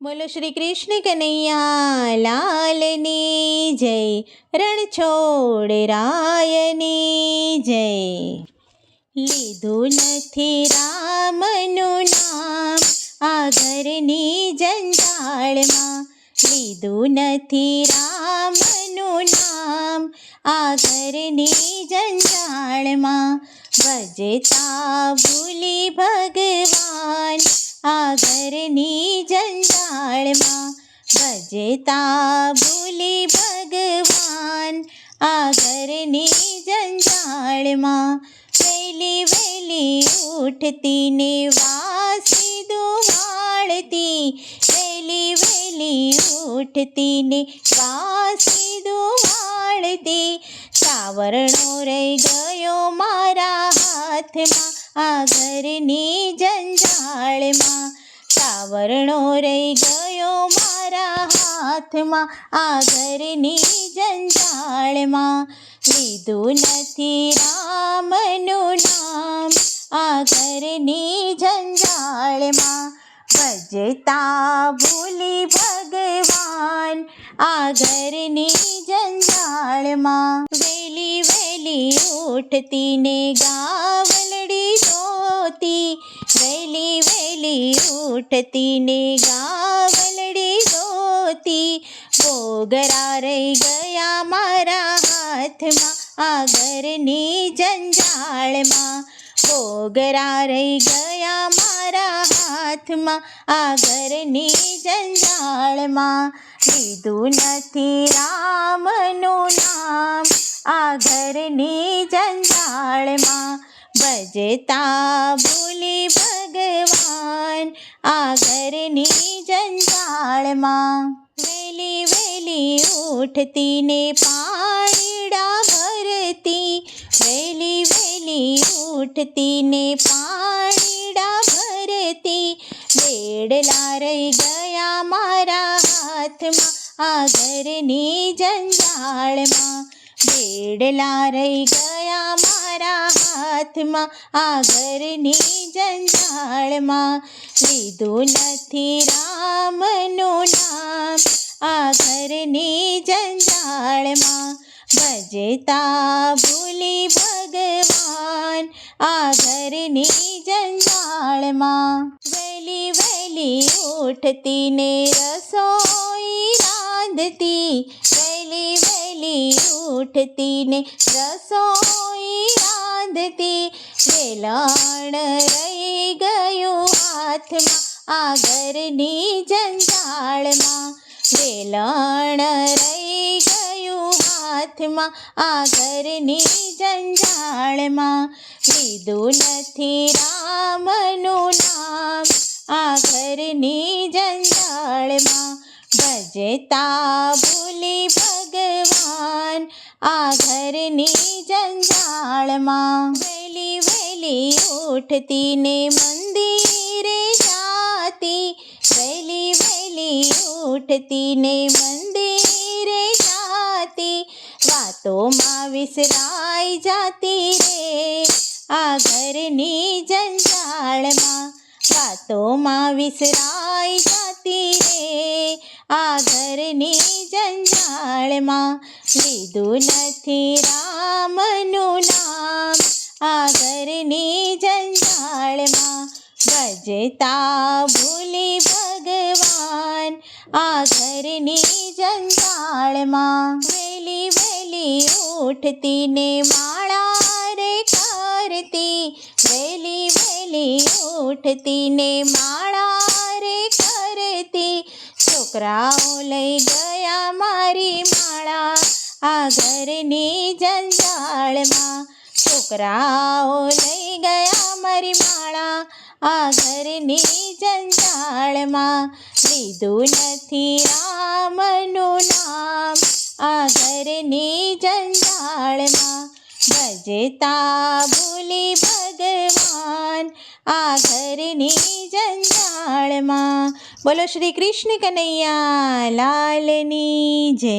બોલો શ્રી કૃષ્ણ કનૈયા લાલની જય, રણછોડ રાયની જય. લીધું નથી રામનું નામ આ ઘરની જંજાળમાં, લીધું નથી રામનું નામ આ ઘરની જંજાળમાં. ભજતા ભૂલી ભગવાન આ ઘરની જંજાળમાં, ભજતા ભૂલી ભગવાન આ ઘરની જંજાળમાં. વહેલી વહેલી ઉઠતી ને વાસી દુવાળતી, વહેલી વહેલી ઉઠતી ને વાસી દુવાળતી. સાવરણો રહી ગયો મારા હાથમાં આ ઘરની જંજાળમાં, સાવરણો રહી ગયો મારા હાથમાં આ ઘરની જંજાળમાં. લીધું નથી રામનું નામ આ ઘરની જંજાળમાં, ભજતા ભૂલી ભગવાન આ ઘરની જંજાળમાં. વહેલી વહેલી ઉઠતી ને ગાવલડી દોતી, વહેલી વહેલી ઉઠતી ને ગાવલડી દોતી. બોગરા રહી ગયા મારા હાથમાં આ ઘરની જંજાળમાં, બોગરા રહી ગયા મારા હાથમાં આ ઘરની જંજાળમાં. લીધું નથી રામનું નામ આ ઘરની જંજાળમાં, ભજતા ભૂલી ભગવાન આ ઘરની જંજાળમાં. વહેલી વહેલી ઉઠતી ને પાણીડા ભરતી, વહેલી વહેલી ઉઠતી ને પાણીડા ભરતી. બેડલા રહી ગયા મારા હાથમાં આ ઘરની જંજાળમાં, બેડલા રહી ગયા મારા હાથમાં આ ઘરની જંજાળમાં. લીધું નથી રામનું નામ આ ઘરની જંજાળમાં, ભજતા ભૂલી ભગવાન આ ઘરની જંજાળમાં. વહેલી વહેલી ઉઠતી ને રસોઈ રાંધતી, વહેલી વહેલી ઉઠતી ને રસોઈ રાંધતી. વેલણ રહી ગયું હાથમાં આ ઘરની જંજાળમાં, વેલણ રહી ગયું હાથમાં આ ઘરની જંજાળમાં. લીધું નથી રામનું નામ આ ઘરની જંજાળમાં, ભજતા ભૂલી ભગવાન આ ઘરની જંજાળમાં. વહેલી વહેલી ઉઠતી ને મંદિરે જાતી, વહેલી વહેલી ઉઠતી ને મંદિરે જાતી. વાતોમાં વિસરાઈ જાતી રે આ ઘરની જંજાળમાં, વાતોમાં વિસરાઈ જાતી રે આ ઘરની જંજાળમાં. લીધું નથી રામનું નામ આ ઘરની જંજાળમાં, ભજતા ભૂલી ભગવાન આ ઘરની જંજાળમાં. વહેલી વહેલી ઉઠતી ને માળા રે કરતી, વહેલી વહેલી ઉઠતી ને માળા રે કરતી. છોકરાઓ લઈ ગયા મારી માળા આ ઘરની જંજાળમાં, છોકરાઓ લઈ ગયા મારી માળા આ ઘરની જંજાળમાં. લીધું નથી રામનું નામ આ ઘરની જંજાળમાં, ભજતા ભૂલી ભગવાન આ ઘરની જંજાળમાં. બોલો શ્રી કૃષ્ણ કનૈયા લાલની જય.